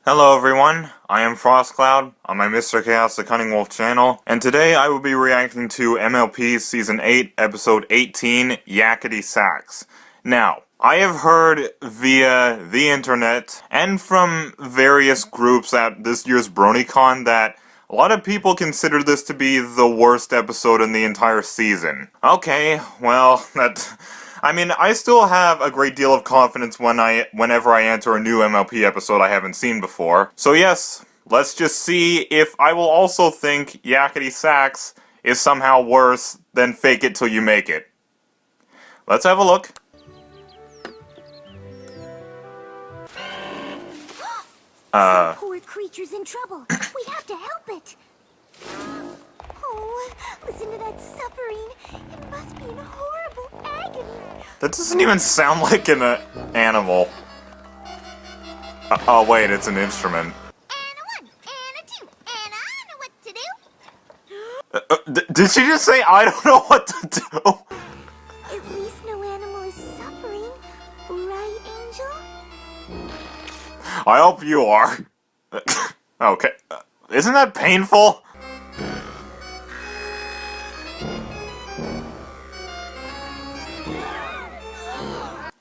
Hello everyone, I am FrostCloud on my Mr. Chaos the Cunning Wolf channel, and today I will be reacting to MLP Season 8, Episode 18, Yakity Sax. Now, I have heard via the internet, and from various groups at this year's BronyCon, that a lot of people consider this to be the worst episode in the entire season. Okay, well, I still have a great deal of confidence whenever I enter a new MLP episode I haven't seen before. So yes, let's just see if I will also think Yakity Sax is somehow worse than Fake It Till You Make It. Let's have a look. Some poor creature's in trouble. We have to help it. Oh, listen to that suffering. It must be in horrible agony. That doesn't even sound like an animal. Oh wait, it's an instrument. And a 1, and a 2, and I know what to do. Did she just say, I don't know what to do? At least no animal is suffering. Right, Angel? I hope you are. Okay. Isn't that painful?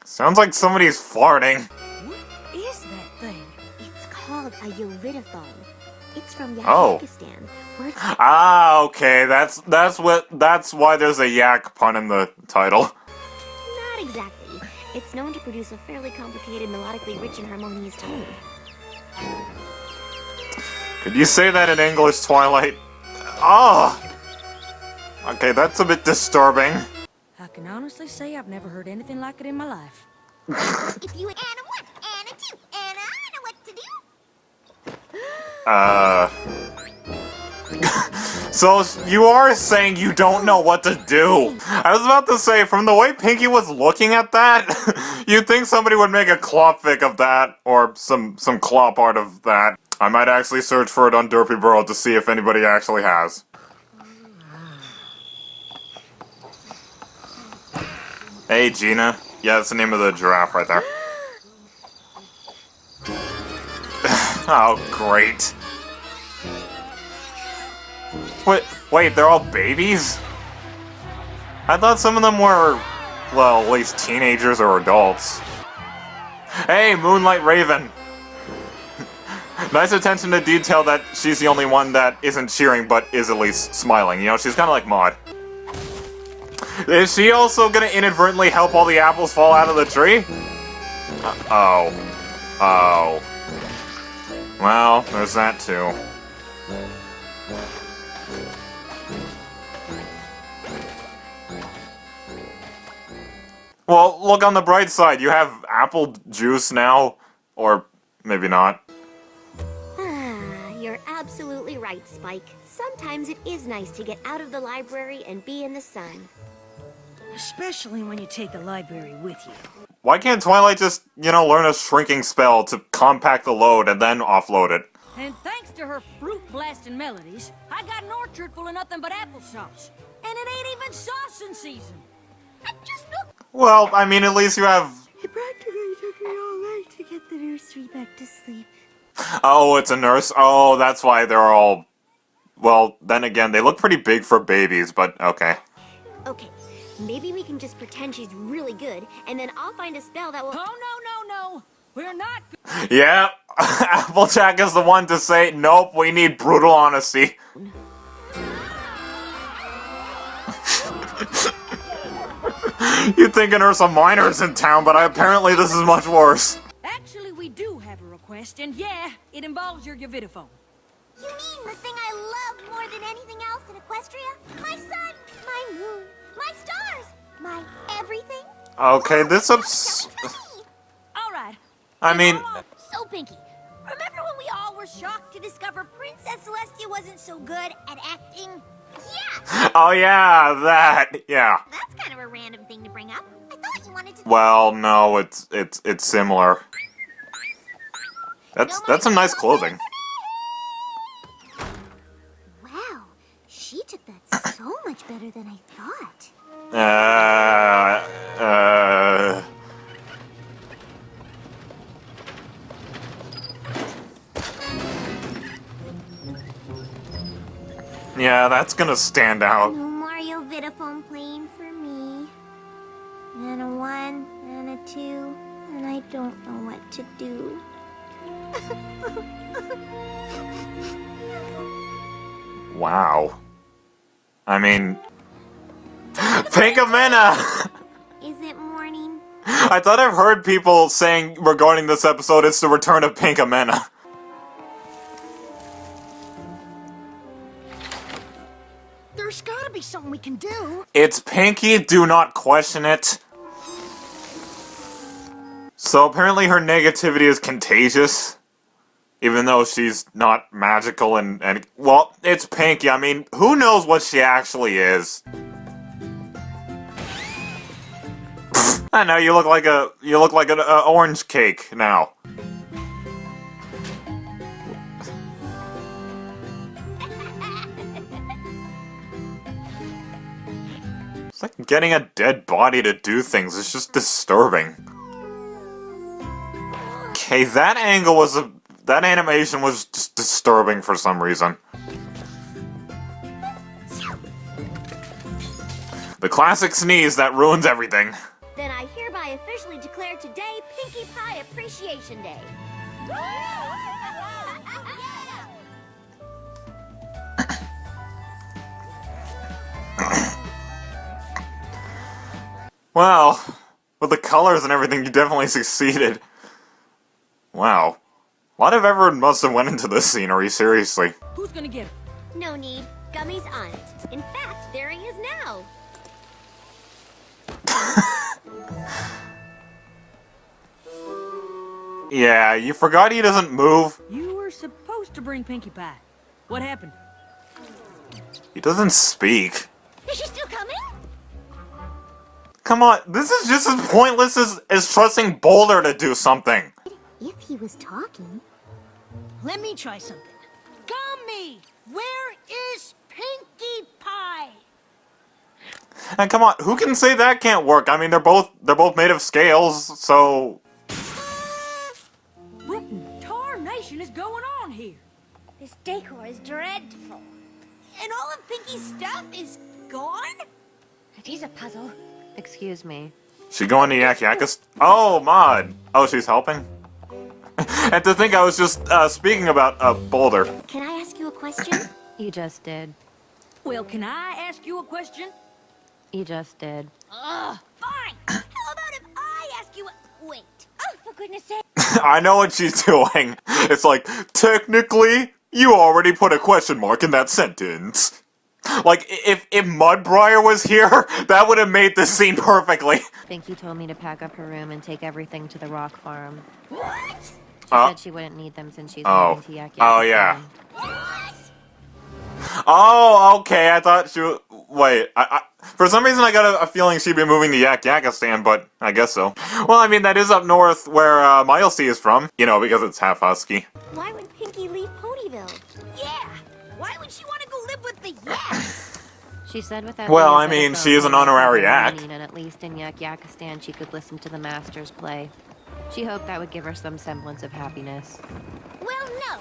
Sounds like somebody's farting. What is that thing? It's called a uridophone. It's from Oh. Yakistan. Ah, okay. That's why there's a yak pun in the title. Not exactly. It's known to produce a fairly complicated, melodically rich and harmonious tone. Could you say that in English, Twilight? Oh! Okay, that's a bit disturbing. I can honestly say I've never heard anything like it in my life. If you and a 1, and a 2, and I know what to do. So you are saying you don't know what to do. I was about to say, from the way Pinky was looking at that, you'd think somebody would make a clop fic of that, or some clop art of that. I might actually search for it on Derpy Burrow to see if anybody actually has. Hey, Gina. Yeah, that's the name of the giraffe right there. Oh, great. Wait, they're all babies? I thought some of them were, well, at least teenagers or adults. Hey, Moonlight Raven! Nice attention to detail that she's the only one that isn't cheering but is at least smiling. You know, she's kind of like Maud. Is she also gonna inadvertently help all the apples fall out of the tree? Oh. Well, there's that too. Well, look on the bright side. You have apple juice now. Or maybe not. You're absolutely right, Spike. Sometimes it is nice to get out of the library and be in the sun. Especially when you take the library with you. Why can't Twilight just, learn a shrinking spell to compact the load and then offload it? And thanks to her fruit-blasting melodies, I got an orchard full of nothing but applesauce. And it ain't even sauce in season. Well, I mean, at least you have... It practically took me all night to get the nursery back to sleep. Oh, it's a nurse. Oh, that's why they're all... Well, then again, they look pretty big for babies, but okay. Okay, maybe we can just pretend she's really good, and then I'll find a spell that will... Oh, no. We're not good. Yeah, Applejack is the one to say, nope, we need brutal honesty. You'd think an Ursa Minor's in town, but apparently this is much worse. Actually, we do have a request, and yeah, it involves your Yakity. You mean the thing I love more than anything else in Equestria? My sun, my moon, my stars, my everything? Okay, this All right. I mean... So, Pinky, remember when we all were shocked to discover Princess Celestia wasn't so good at acting? Yeah! Oh yeah, that, yeah. That's kind of a random thing to bring up. I thought you wanted to... Well, no, it's similar. That's some nice clothing. Wow, she took that so much better than I thought. Yeah, that's gonna stand out. No Mario Vitaphone playing for me. And a 1, and a 2, and I don't know what to do. Wow. I mean... Pinkamena! Is it morning? I thought I've heard people saying regarding this episode it's the return of Pinkamena. There's gotta be something we can do. It's Pinky, do not question it. So apparently her negativity is contagious. Even though she's not magical and well, it's Pinky. I mean, who knows what she actually is? I know you look like an orange cake now. It's like getting a dead body to do things. It's just disturbing. Okay, that angle was that animation was just disturbing for some reason. The classic sneeze that ruins everything. Then I hereby officially declare today Pinkie Pie Appreciation Day. Well, with the colors and everything, you definitely succeeded. Wow. A lot of effort must have went into this scenery, seriously. Who's gonna get him? No need. Gummy's on it. In fact, there he is now. Yeah, you forgot he doesn't move. You were supposed to bring Pinkie Pie. What happened? He doesn't speak. Is she still coming? Come on, this is just as pointless as trusting Boulder to do something. If he was talking. Let me try something. Gummy, where is Pinkie Pie? And come on, who can say that can't work? I mean, they're both made of scales, so... What in tarnation is going on here? This decor is dreadful. And all of Pinkie's stuff is gone? It is a puzzle. Excuse me. She going to Yakyakas? Oh, Mod! Oh, she's helping? And to think I was just speaking about Boulder. Can I ask you a question? You just did. Well, can I ask you a question? You just did. Ugh, fine. How about if I ask you a... Wait. Oh, for goodness sake. I know what she's doing. It's like, technically, you already put a question mark in that sentence. Like, if Mudbriar was here, that would have made this scene perfectly. Pinkie told me to pack up her room and take everything to the rock farm. What? She said she wouldn't need them since she's moving to Yakyakas. Oh, yeah. What? Oh, okay, I thought she was... Wait, for some reason I got a feeling she'd be moving to Yakakistan, but I guess so. Well, I mean, that is up north where Milesea is from. You know, because it's half husky. Why would Pinkie leave Ponyville? Yeah. Why would she want to go live with the Yaks? She said with that. Well, I mean, she is an honorary yak. And at least in Yakakistan, she could listen to the masters play. She hoped that would give her some semblance of happiness. Well, no.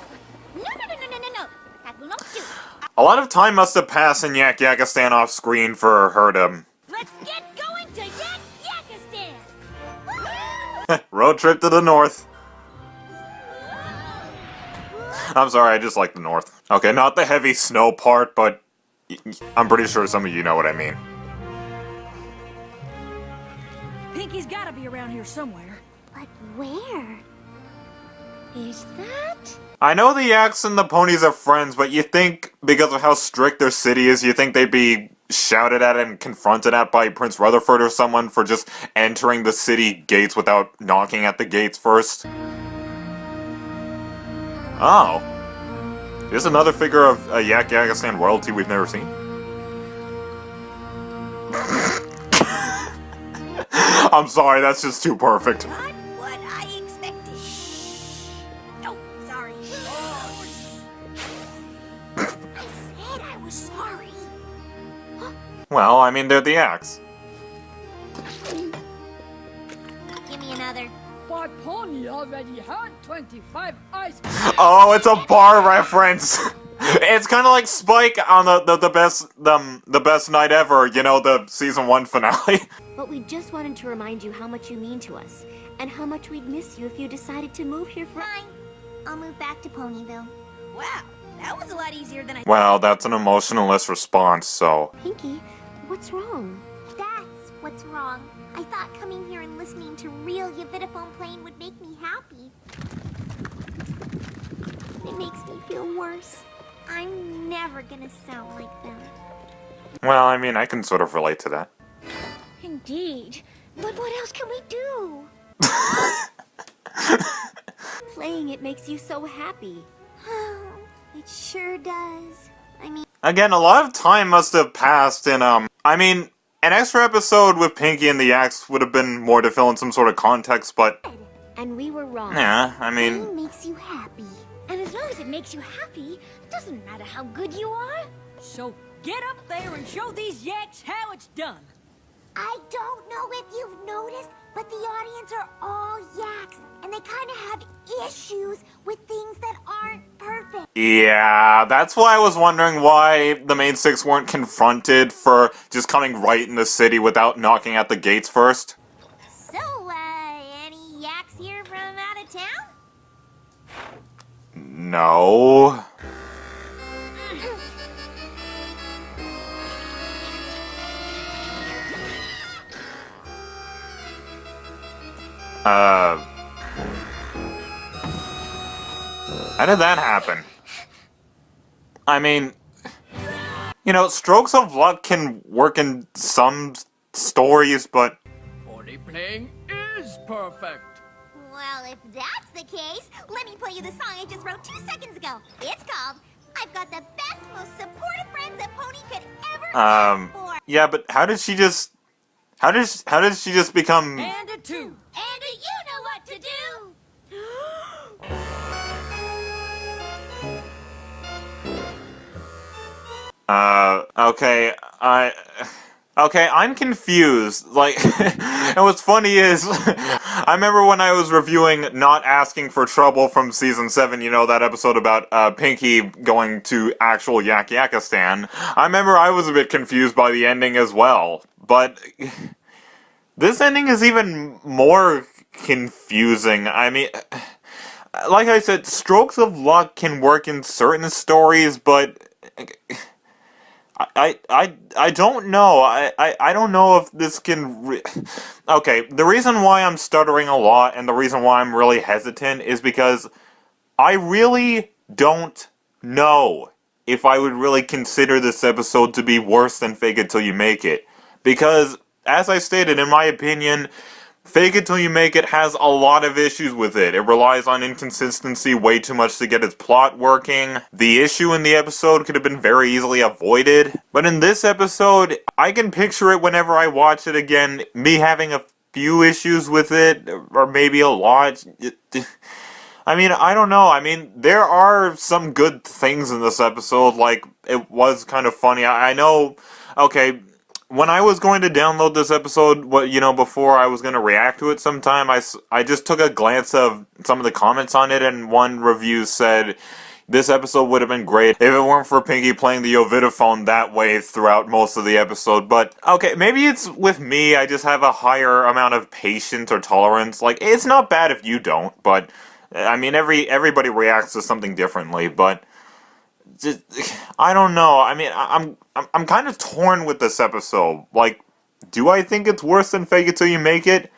No. That will not do. A lot of time must have passed in Yakakistan off screen for her to... Let's get going to Yakistan! Road trip to the north. I'm sorry, I just like the north. Okay, not the heavy snow part, but I'm pretty sure some of you know what I mean. Pinkie's gotta be around here somewhere. But where? Is that? I know the yaks and the ponies are friends, but you think, because of how strict their city is, you think they'd be shouted at and confronted at by Prince Rutherford or someone for just entering the city gates without knocking at the gates first? Oh. Here's another figure of a Yakakistan royalty we've never seen. I'm sorry, that's just too perfect. Not what I expected. Oh, sorry. I said I was sorry. Well, I mean, they're the yaks. Give me another. My pony already had 25 ice cream. Oh, it's a bar reference! It's kind of like Spike on the best night ever, you know, the season 1 finale. But we just wanted to remind you how much you mean to us, and how much we'd miss you if you decided to move here for— Fine. I'll move back to Ponyville. Wow, that was a lot easier than I... Well, that's an emotionless response, so... Pinky, what's wrong? That's what's wrong. I thought coming here and listening to real Yavitaphone playing would make me happy. It makes me feel worse. I'm never gonna sound like that. Well, I mean, I can sort of relate to that. Indeed. But what else can we do? Playing it makes you so happy. It sure does. I mean... Again, a lot of time must have passed in, I mean, an extra episode with Pinky and the Axe would have been more to fill in some sort of context, but... And we were wrong. Yeah, I mean... Playing makes you happy. And as long as it makes you happy, it doesn't matter how good you are. So get up there and show these yaks how it's done. I don't know if you've noticed, but the audience are all yaks, and they kind of have issues with things that aren't perfect. Yeah, that's why I was wondering why the main six weren't confronted for just coming right in the city without knocking at the gates first. So, any yaks here from out of town? No. How did that happen? I mean, you know, strokes of luck can work in some stories, but... Pony playing is perfect. Well, if that's the case, let me play you the song I just wrote 2 seconds ago. It's called I've Got the Best, Most Supportive Friends a Pony Could Ever Ask For. Yeah, but how did she just... How did she just become... And a 2. And you know what to do! Okay, I'm confused. Like, and what's funny is, I remember when I was reviewing Not Asking for Trouble from Season 7, you know, that episode about, Pinky going to actual Yakistan. I remember I was a bit confused by the ending as well. But, this ending is even more confusing. I mean... Like I said, strokes of luck can work in certain stories, but I don't know. I don't know if this can... Okay, the reason why I'm stuttering a lot and the reason why I'm really hesitant is because I really don't know if I would really consider this episode to be worse than Fake It Till You Make It. Because, as I stated, in my opinion... Fake It Till You Make It has a lot of issues with it. It relies on inconsistency way too much to get its plot working. The issue in the episode could have been very easily avoided. But in this episode, I can picture it whenever I watch it again, me having a few issues with it, or maybe a lot. I mean, I don't know. I mean, there are some good things in this episode, like, it was kind of funny. I know, okay... When I was going to download this episode, before I was going to react to it sometime, I just took a glance of some of the comments on it, and one review said, this episode would have been great if it weren't for Pinky playing the Yavitaphone that way throughout most of the episode. But, okay, maybe it's with me, I just have a higher amount of patience or tolerance. Like, it's not bad if you don't, but, I mean, everybody reacts to something differently, but... I don't know. I mean, I'm kind of torn with this episode. Like, do I think it's worse than Fake It Till You Make It?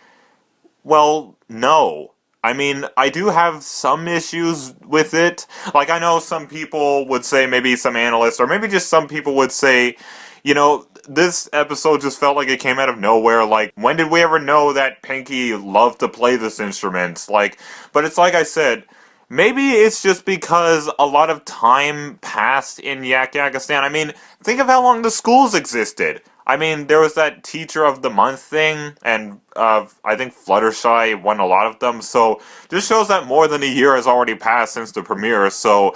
Well, no. I mean, I do have some issues with it. Like, I know some people would say, maybe some analysts, or maybe just some people would say, you know, this episode just felt like it came out of nowhere. Like, when did we ever know that Pinky loved to play this instrument? Like, but it's like I said... Maybe it's just because a lot of time passed in Yakistan. I mean, think of how long the schools existed. I mean, there was that Teacher of the Month thing, and I think Fluttershy won a lot of them, so this shows that more than a year has already passed since the premiere, so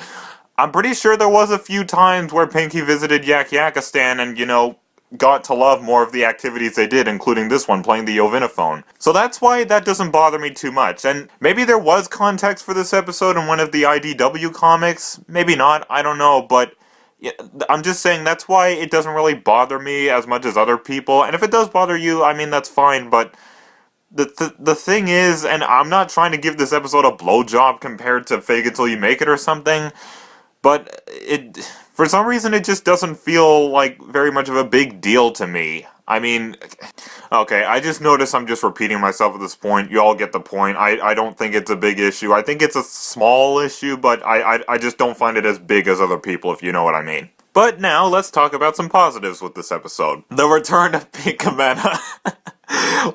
I'm pretty sure there was a few times where Pinky visited Yakistan, and, you know, got to love more of the activities they did, including this one, playing the Yovinophone. So that's why that doesn't bother me too much. And maybe there was context for this episode in one of the IDW comics. Maybe not, I don't know, but yeah, I'm just saying that's why it doesn't really bother me as much as other people. And if it does bother you, I mean, that's fine, but the thing is, and I'm not trying to give this episode a blowjob compared to Fake It Till You Make It or something, but for some reason, it just doesn't feel like very much of a big deal to me. I mean, okay, I just noticed I'm just repeating myself at this point. You all get the point. I don't think it's a big issue. I think it's a small issue, but I just don't find it as big as other people, if you know what I mean. But now, let's talk about some positives with this episode. The return of Pinkamena.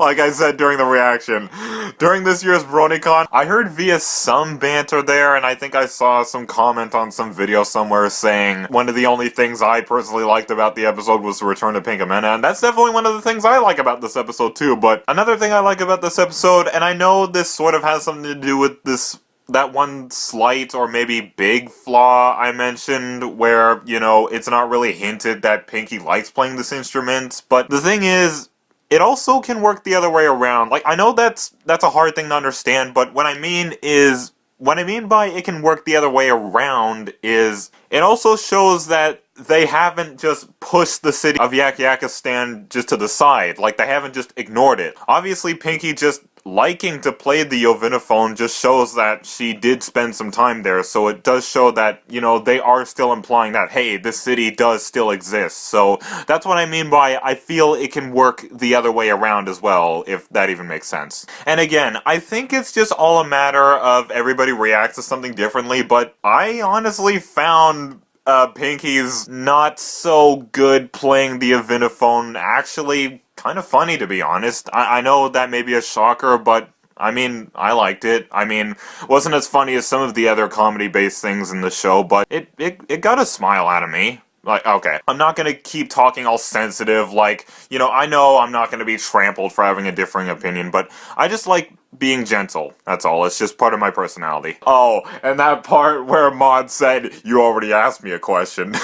Like I said during the reaction, during this year's BronyCon, I heard via some banter there, and I think I saw some comment on some video somewhere saying one of the only things I personally liked about the episode was the return of Pinkamena, and that's definitely one of the things I like about this episode too. But another thing I like about this episode, and I know this sort of has something to do with that one slight or maybe big flaw I mentioned where, you know, it's not really hinted that Pinky likes playing this instrument, but the thing is, it also can work the other way around. Like, I know that's a hard thing to understand, but what I mean by it can work the other way around is it also shows that they haven't just pushed the city of Yakistan just to the side. Like, they haven't just ignored it. Obviously, Pinky just liking to play the Yovinophone just shows that she did spend some time there, so it does show that, you know, they are still implying that, hey, this city does still exist. So that's what I mean by I feel it can work the other way around as well, if that even makes sense. And again, I think it's just all a matter of everybody reacts to something differently, but I honestly found Pinky's not so good playing the Yovinophone actually kind of funny, to be honest. I know that may be a shocker, but I mean, I liked it. I mean, wasn't as funny as some of the other comedy-based things in the show, but it got a smile out of me. Like, okay, I'm not gonna keep talking all sensitive, like, you know I'm not gonna be trampled for having a differing opinion, but I just like being gentle, that's all. It's just part of my personality. Oh, and that part where Maud said, "You already asked me a question."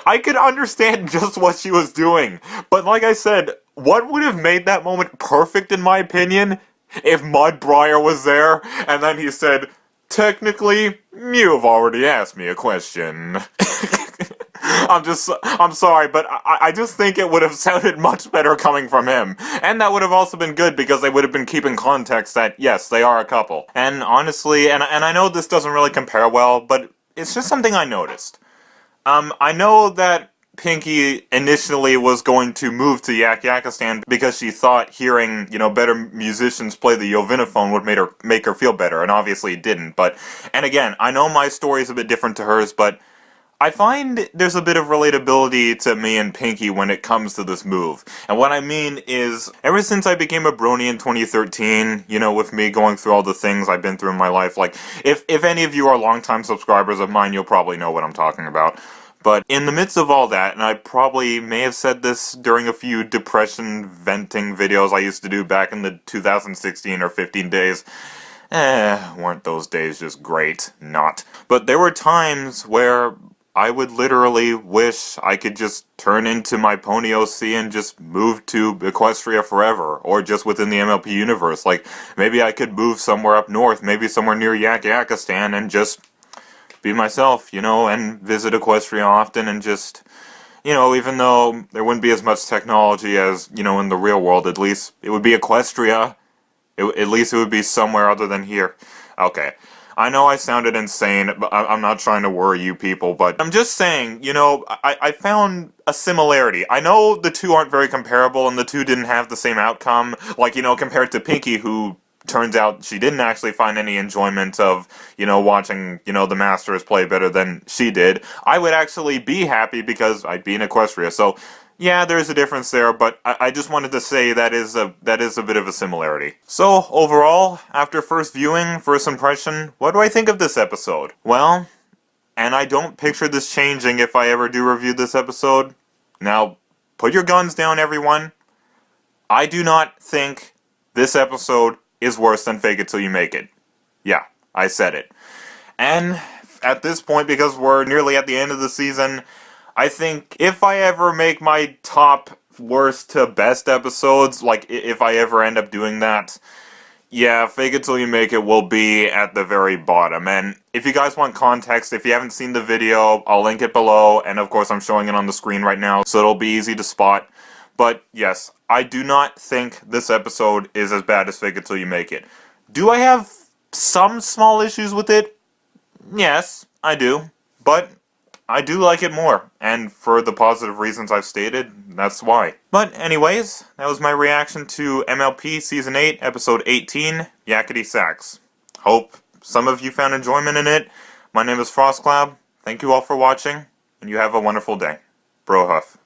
I could understand just what she was doing, but like I said, what would have made that moment perfect, in my opinion, if Mud Breyer was there, and then he said, "Technically, you've already asked me a question." I'm sorry, but I just think it would have sounded much better coming from him. And that would have also been good because they would have been keeping context that, yes, they are a couple. And honestly, and I know this doesn't really compare well, but it's just something I noticed. I know that Pinky initially was going to move to Yakistan because she thought hearing, you know, better musicians play the Yovinophone would make her feel better, and obviously it didn't. But, and again, I know my story is a bit different to hers, but I find there's a bit of relatability to me and Pinky when it comes to this move. And what I mean is, ever since I became a brony in 2013, you know, with me going through all the things I've been through in my life, like, if any of you are longtime subscribers of mine, you'll probably know what I'm talking about. But in the midst of all that, and I probably may have said this during a few depression venting videos I used to do back in the 2016 or 15 days, weren't those days just great? Not. But there were times where I would literally wish I could just turn into my Pony OC and just move to Equestria forever, or just within the MLP universe. Like, maybe I could move somewhere up north, maybe somewhere near Yakistan, and just be myself, you know, and visit Equestria often, and just, you know, even though there wouldn't be as much technology as, you know, in the real world, at least it would be Equestria. At least it would be somewhere other than here. Okay. I know I sounded insane, but I'm not trying to worry you people, but I'm just saying, you know, I found a similarity. I know the two aren't very comparable, and the two didn't have the same outcome, like, you know, compared to Pinky, who turns out she didn't actually find any enjoyment of, you know, watching, you know, the Masters play better than she did. I would actually be happy because I'd be in Equestria, so yeah, there's a difference there, but I just wanted to say that is a bit of a similarity. So, overall, after first viewing, first impression, what do I think of this episode? Well, and I don't picture this changing if I ever do review this episode. Now, put your guns down, everyone. I do not think this episode is worse than Fake It Till You Make It. Yeah, I said it. And at this point, because we're nearly at the end of the season, I think if I ever make my top worst to best episodes, like if I ever end up doing that, yeah, Fake It Till You Make It will be at the very bottom. And if you guys want context, if you haven't seen the video, I'll link it below, and of course I'm showing it on the screen right now, so it'll be easy to spot. But yes, I do not think this episode is as bad as Fake It Till You Make It. Do I have some small issues with it? Yes, I do. But I do like it more, and for the positive reasons I've stated, that's why. But anyways, that was my reaction to MLP Season 8, Episode 18, Yakity Sax. Hope some of you found enjoyment in it. My name is FrostCloud. Thank you all for watching, and you have a wonderful day. Bro Huff.